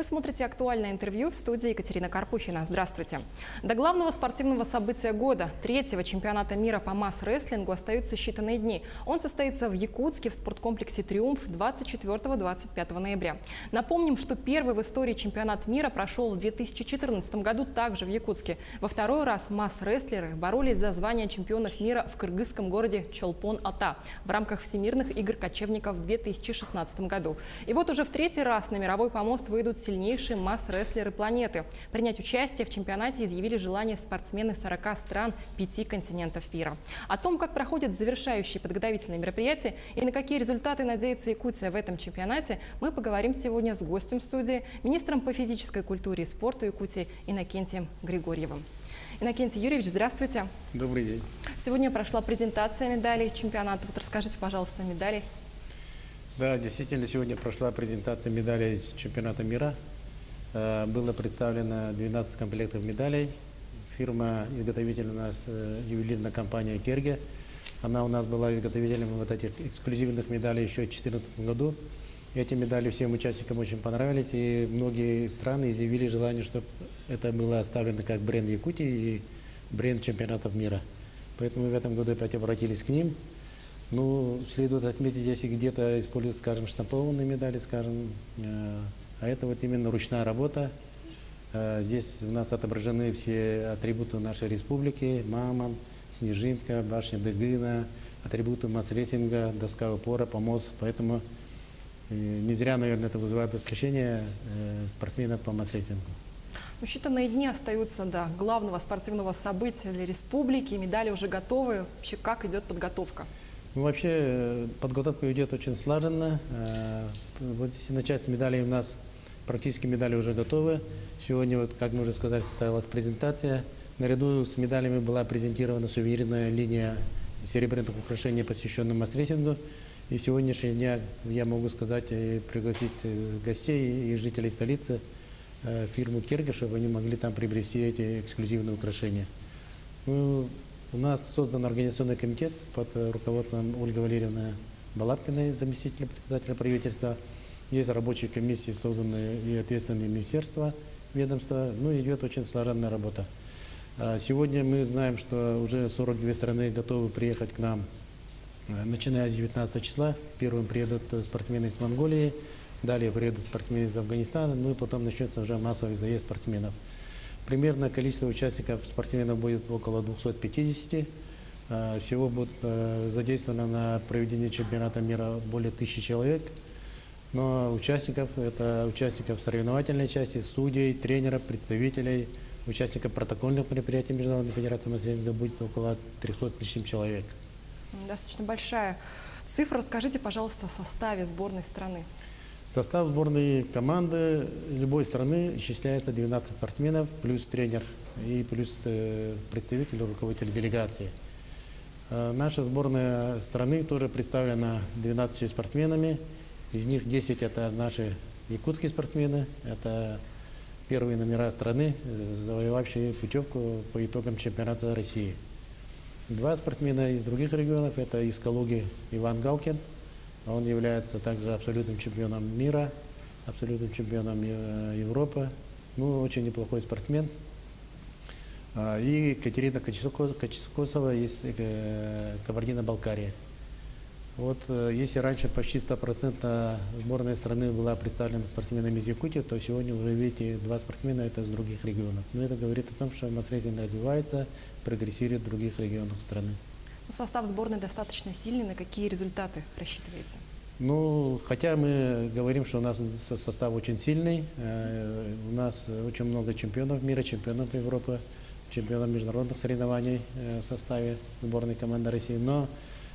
Вы смотрите актуальное интервью в студии Екатерина Карпухина. Здравствуйте. До главного спортивного события года, третьего чемпионата мира по масс-рестлингу, остаются считанные дни. Он состоится в Якутске в спорткомплексе «Триумф» 24-25 ноября. Напомним, что первый в истории чемпионат мира прошел в 2014 году также в Якутске. Во второй раз масс-рестлеры боролись за звание чемпионов мира в кыргызском городе Чолпон-Ата в рамках Всемирных игр кочевников в 2016 году. И вот уже в третий раз на мировой помост выйдут сильнейшие масс-рестлеры планеты. Принять участие в чемпионате изъявили желание спортсмены 40 стран 5 континентов мира. О том, как проходят завершающие подготовительные мероприятия и на какие результаты надеется Якутия в этом чемпионате, мы поговорим сегодня с гостем студии, министром по физической культуре и спорту Якутии Иннокентием Григорьевым. Иннокентий Юрьевич, здравствуйте. Добрый день. Сегодня прошла презентация медалей чемпионата. Вот расскажите, пожалуйста, о медалях. Да, действительно, сегодня прошла презентация медалей чемпионата мира. Было представлено 12 комплектов медалей. Изготовитель у нас ювелирная компания «Керге». Она у нас была изготовителем вот этих эксклюзивных медалей еще в 2014 году. Эти медали всем участникам очень понравились, и многие страны изъявили желание, чтобы это было оставлено как бренд Якутии и бренд чемпионатов мира. Поэтому в этом году опять обратились к ним. Ну, следует отметить, если где-то используют, скажем, штампованные медали, скажем, а это вот именно ручная работа. Здесь у нас отображены все атрибуты нашей республики: Мамон, Снежинка, башня Дыгына, атрибуты масс-рейсинга, доска упора, помост. Поэтому не зря, наверное, это вызывает восхищение спортсменов по масс-рейсингу. Считанные дни остаются до главного спортивного события для республики. Медали уже готовы. Вообще, как идет подготовка? Ну, вообще, подготовка идет очень слаженно. Вот если начать с медалей, у нас практически медали уже готовы. Сегодня, вот, как мы уже сказали, состоялась презентация. Наряду с медалями была презентирована сувенирная линия серебряных украшений, посвященных масс-рейсингу. И сегодняшний день я могу сказать и пригласить гостей и жителей столицы фирму «Керге», чтобы они могли там приобрести эти эксклюзивные украшения. Ну, у нас создан организационный комитет под руководством Ольги Валерьевны Балабкиной, заместителя председателя правительства. Есть рабочие комиссии, созданные и ответственные министерства, ведомства. Ну, идет очень слаженная работа. Сегодня мы знаем, что уже 42 страны готовы приехать к нам, начиная с 19 числа. Первым приедут спортсмены из Монголии, далее приедут спортсмены из Афганистана, ну и потом начнется уже массовый заезд спортсменов. Примерно количество участников спортсменов будет около 250. Всего будет задействовано на проведение чемпионата мира более 1000 человек. Но участников, это участников соревновательной части, судей, тренеров, представителей, участников протокольных мероприятий Международной федерации масс-рестлинга будет около 300 с лишним человек. Достаточно большая цифра. Расскажите, пожалуйста, о составе сборной страны. Состав сборной команды любой страны исчисляется 12 спортсменов, плюс тренер и плюс представитель, руководитель делегации. Наша сборная страны тоже представлена 12 спортсменами. Из них 10 это наши якутские спортсмены. Это первые номера страны, завоевавшие путевку по итогам чемпионата России. 2 спортсмена из других регионов. Это из Калуги Иван Галкин. Он является также абсолютным чемпионом мира, абсолютным чемпионом Европы. Ну, очень неплохой спортсмен. И Катерина Каческосова из Кабардино-Балкарии. Вот если раньше почти 100% сборная страны была представлена спортсменами из Якутии, то сегодня уже, видите, 2 спортсмена это из других регионов. Но это говорит о том, что масс-рейсинг развивается, прогрессирует в других регионах страны. Состав сборной достаточно сильный. На какие результаты рассчитываете? Ну, хотя мы говорим, что у нас состав очень сильный, у нас очень много чемпионов мира, чемпионов Европы, чемпионов международных соревнований в составе сборной команды России. Но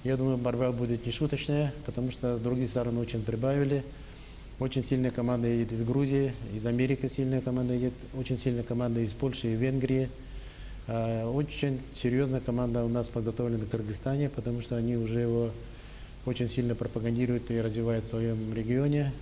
я думаю, борьба будет нешуточная, потому что другие страны очень прибавили. Очень сильная команда едет из Грузии, из Америки сильная команда едет, очень сильная команда из Польши и Венгрии. Очень серьезная команда у нас подготовлена в Кыргызстане, потому что они уже его очень сильно пропагандируют и развивают в своем регионе.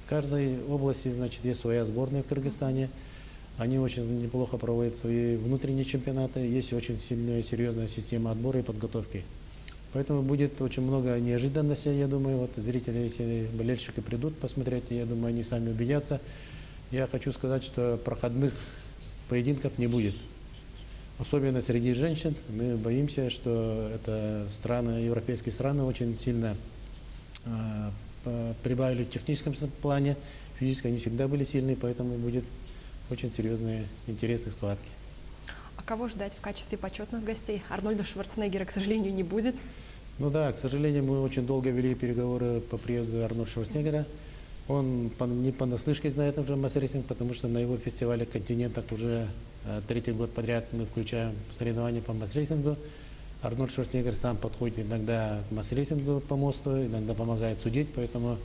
В каждой области, значит, есть своя сборная в Кыргызстане. Они очень неплохо проводят свои внутренние чемпионаты. Есть очень сильная, серьезная система отбора и подготовки. Поэтому будет очень много неожиданностей, я думаю. Вот зрители, если болельщики придут посмотреть, я думаю, они сами убедятся. я хочу сказать, что проходных поединков не будет. Особенно среди женщин. Мы боимся, что это страны, европейские страны очень сильно прибавили в техническом плане. Физически они всегда были сильны, поэтому будет очень серьезные интересные схватки. А кого ждать в качестве почетных гостей? Арнольда Шварценеггера, к сожалению, не будет. Ну да, к сожалению, мы очень долго вели переговоры по приезду Арнольда Шварценеггера. Он не понаслышке знает уже массрестлинг, потому что на его фестивале «Континентах» уже третий год подряд мы включаем соревнования по массрестлингу. Арнольд Шварценеггер сам подходит иногда к массрестлингу по мосту, иногда помогает судить, поэтому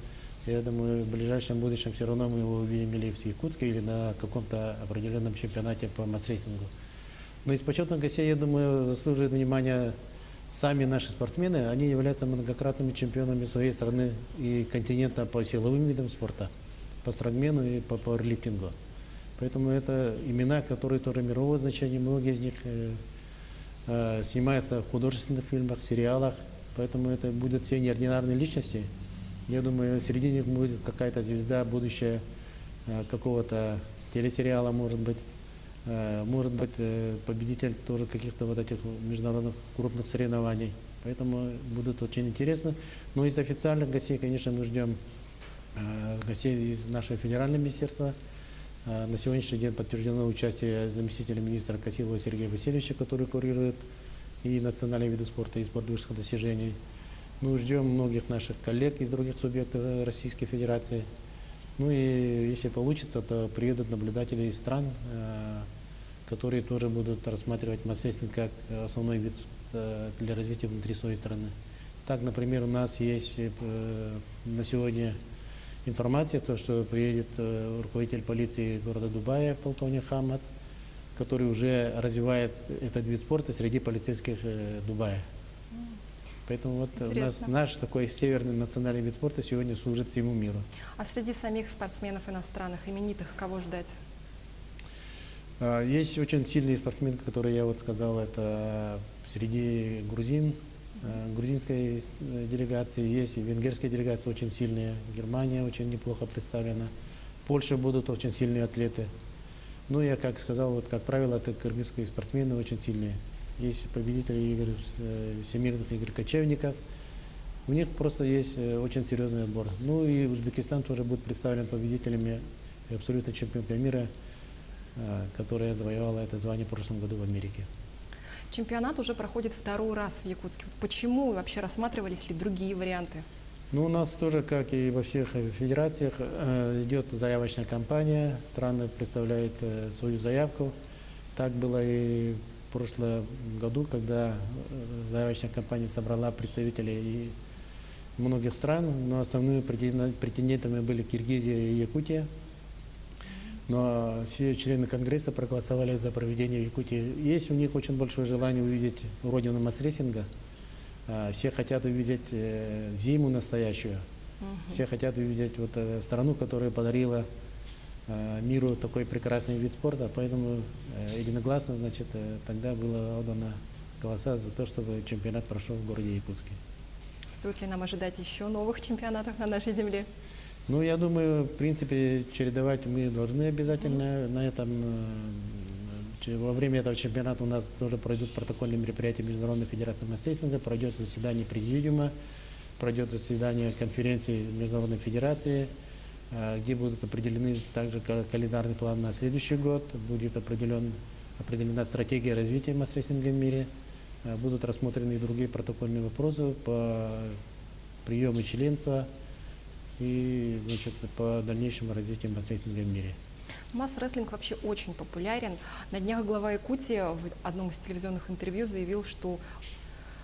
я думаю, в ближайшем будущем все равно мы его увидим или в Якутске, или на каком-то определенном чемпионате по массрестлингу. Но из почетных гостей, я думаю, заслуживает внимания сами наши спортсмены. Они являются многократными чемпионами своей страны и континента по силовым видам спорта, по стронгмену и по пауэрлифтингу. Поэтому это имена, которые тоже мирового значения. Многие из них снимаются в художественных фильмах, сериалах. Поэтому это будут все неординарные личности. Я думаю, среди них будет какая-то звезда, будущее какого-то телесериала, может быть. Может быть, победитель тоже каких-то вот этих международных крупных соревнований. Поэтому будут очень интересно. Но из официальных гостей, конечно, мы ждем гостей из нашего федерального министерства. На сегодняшний день подтверждено участие заместителя министра Косилова Сергея Васильевича, который курирует и национальные виды спорта, и спорт высших достижений. Мы ждем многих наших коллег из других субъектов Российской Федерации. Ну и если получится, то приедут наблюдатели из стран, которые тоже будут рассматривать массрестлинг как основной вид для развития внутри своей страны. Так, например, у нас есть на сегодня информация, то, что приедет руководитель полиции города Дубая, полковник Хамад, который уже развивает этот вид спорта среди полицейских Дубая. Поэтому вот у нас наш такой северный национальный вид спорта сегодня служит всему миру. А среди самих спортсменов иностранных, именитых, кого ждать? Есть очень сильные спортсмены, которые я вот сказал, это среди грузин, грузинской делегации, есть и венгерская делегация очень сильная, Германия очень неплохо представлена, в Польше будут очень сильные атлеты. Ну, я как сказал, вот как правило, это кыргызские спортсмены очень сильные. Есть победители игр, всемирных игр кочевников. У них просто есть очень серьезный отбор. Ну и Узбекистан тоже будет представлен победителями абсолютно чемпионка мира, которая завоевала это звание в прошлом году в Америке. Чемпионат уже проходит второй раз в Якутске. Вот почему и вообще рассматривались ли другие варианты? Ну, у нас тоже, как и во всех федерациях, идет заявочная кампания. Страны представляют свою заявку. Так было и в прошлом году, когда заявочная кампания собрала представителей многих стран, но основными претендентами были Киргизия и Якутия. Но все члены Конгресса проголосовали за проведение в Якутии. Есть у них очень большое желание увидеть родину массрестлинга. Все хотят увидеть зиму настоящую. Все хотят увидеть вот страну, которая подарила миру такой прекрасный вид спорта. Поэтому единогласно, значит, тогда было отдано голоса за то, чтобы чемпионат прошел в городе Якутске. Стоит ли нам ожидать еще новых чемпионатов на нашей земле? Ну, я думаю, в принципе, чередовать мы должны обязательно. На этом, во время этого чемпионата у нас тоже пройдут протокольные мероприятия Международной Федерации массрестлинга, пройдет заседание президиума, пройдет заседание конференции Международной Федерации, где будут определены также календарный план на следующий год, будет определена стратегия развития массрестлинга в мире, будут рассмотрены и другие протокольные вопросы по приему членства и, значит, по дальнейшему развитию массрестлинга в мире. Масс-рестлинг вообще очень популярен. На днях глава Якутии в одном из телевизионных интервью заявил, что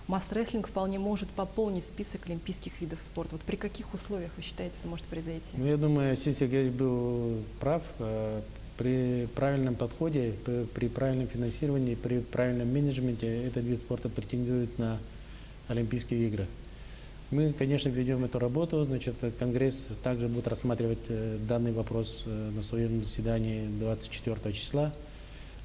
масс-рестлинг вполне может пополнить список олимпийских видов спорта. Вот при каких условиях, вы считаете, это может произойти? Ну, я думаю, Василий Сергеевич был прав. При правильном подходе, при правильном финансировании, при правильном менеджменте этот вид спорта претендует на Олимпийские игры. Мы, конечно, ведем эту работу. Значит, Конгресс также будет рассматривать данный вопрос на своем заседании 24 числа.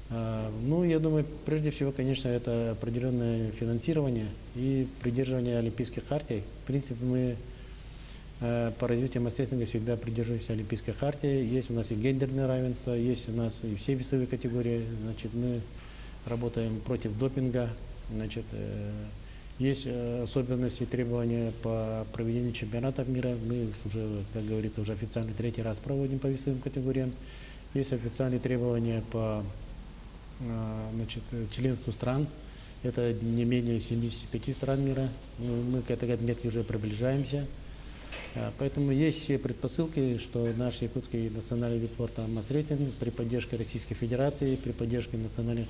Ну, я думаю, прежде всего, конечно, это определенное финансирование и придерживание олимпийских хартий. В принципе, мы По развитию масс-рестлинга всегда придерживаемся Олимпийской хартии. Есть у нас и гендерное равенство, есть у нас и все весовые категории. Значит, мы работаем против допинга. Значит, есть особенности и требования по проведению чемпионатов мира. Мы их уже, как говорится, уже официально третий раз проводим по весовым категориям. Есть официальные требования по членству стран. Это не менее 75 стран мира. Мы к этой отметке уже приближаемся. Поэтому есть все предпосылки, что наш якутский национальный вид спорта масс-рестлинг при поддержке Российской Федерации, при поддержке национальных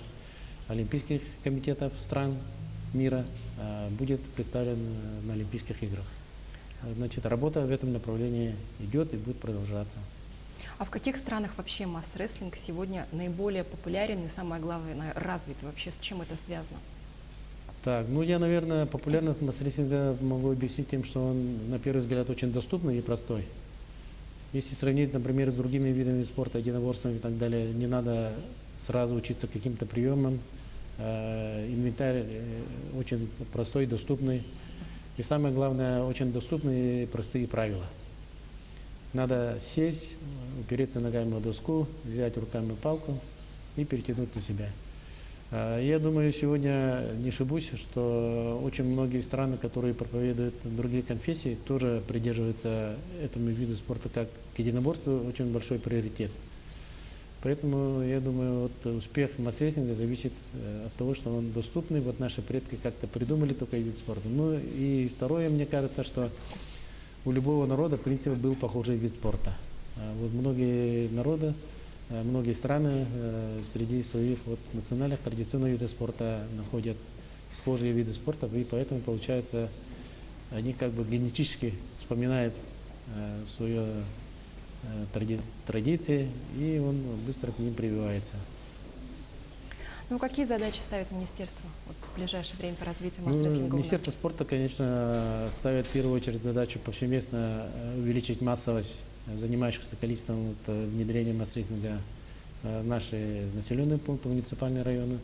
олимпийских комитетов стран мира будет представлен на Олимпийских играх. Значит, работа в этом направлении идет и будет продолжаться. А в каких странах вообще масс-рестлинг сегодня наиболее популярен и, самое главное, развит? Вообще с чем это связано? Так, ну я, наверное, популярность масс-рестлинга могу объяснить тем, что он, на первый взгляд, очень доступный и простой. Если сравнить, например, с другими видами спорта, единоборствами и так далее, не надо сразу учиться каким-то приемам. Инвентарь очень простой, доступный. И самое главное, очень доступные и простые правила. Надо сесть, упереться ногами в доску, взять руками палку и перетянуть на себя. Я думаю, сегодня не ошибусь, что очень многие страны, которые проповедуют другие конфессии, тоже придерживаются этому виду спорта как к единоборству, очень большой приоритет. Поэтому, я думаю, вот успех масс-рестлинга зависит от того, что он доступный. Вот наши предки как-то придумали такой вид спорта. Ну и второе, мне кажется, что у любого народа, в принципе, был похожий вид спорта. Вот многие народы, многие страны среди своих вот национальных традиционных видов спорта находят схожие виды спорта, и поэтому, получается, они как бы генетически вспоминают свою традиции, и он быстро к ним прививается. Ну, какие задачи ставит министерство вот, в ближайшее время по развитию масс-рестлинга у нас? Министерство спорта, конечно, ставит в первую очередь задачу повсеместно увеличить массовость занимающихся количеством внедрения масс-рестлинга в наши населенные пункты, муниципальные районы.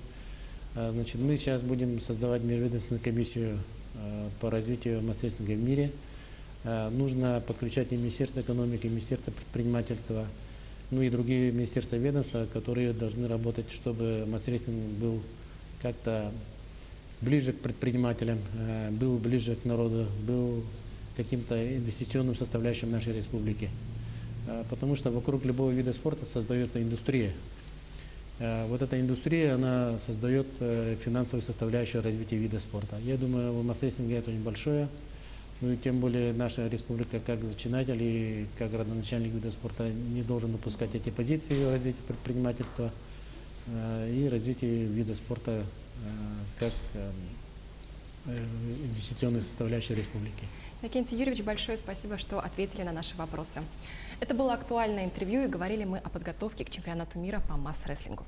Значит, мы сейчас будем создавать межведомственную комиссию по развитию масс-рестлинга в мире. Нужно подключать и Министерство экономики, и Министерство предпринимательства, ну и другие министерства и ведомства, которые должны работать, чтобы масс-рестлинг был как-то ближе к предпринимателям, был ближе к народу, был каким-то инвестиционным составляющим нашей республики. Потому что вокруг любого вида спорта создается индустрия. Вот эта индустрия, она создает финансовую составляющую развития вида спорта. Я думаю, в масс-рестлинге это очень большое. Ну и тем более наша республика, как зачинатель и как родоначальник вида спорта, не должен упускать эти позиции в развитии предпринимательства и развитии вида спорта как инвестиционной составляющей республики. Иннокентий Юрьевич, большое спасибо, что ответили на наши вопросы. Это было актуальное интервью, и говорили мы о подготовке к чемпионату мира по масс-рестлингу.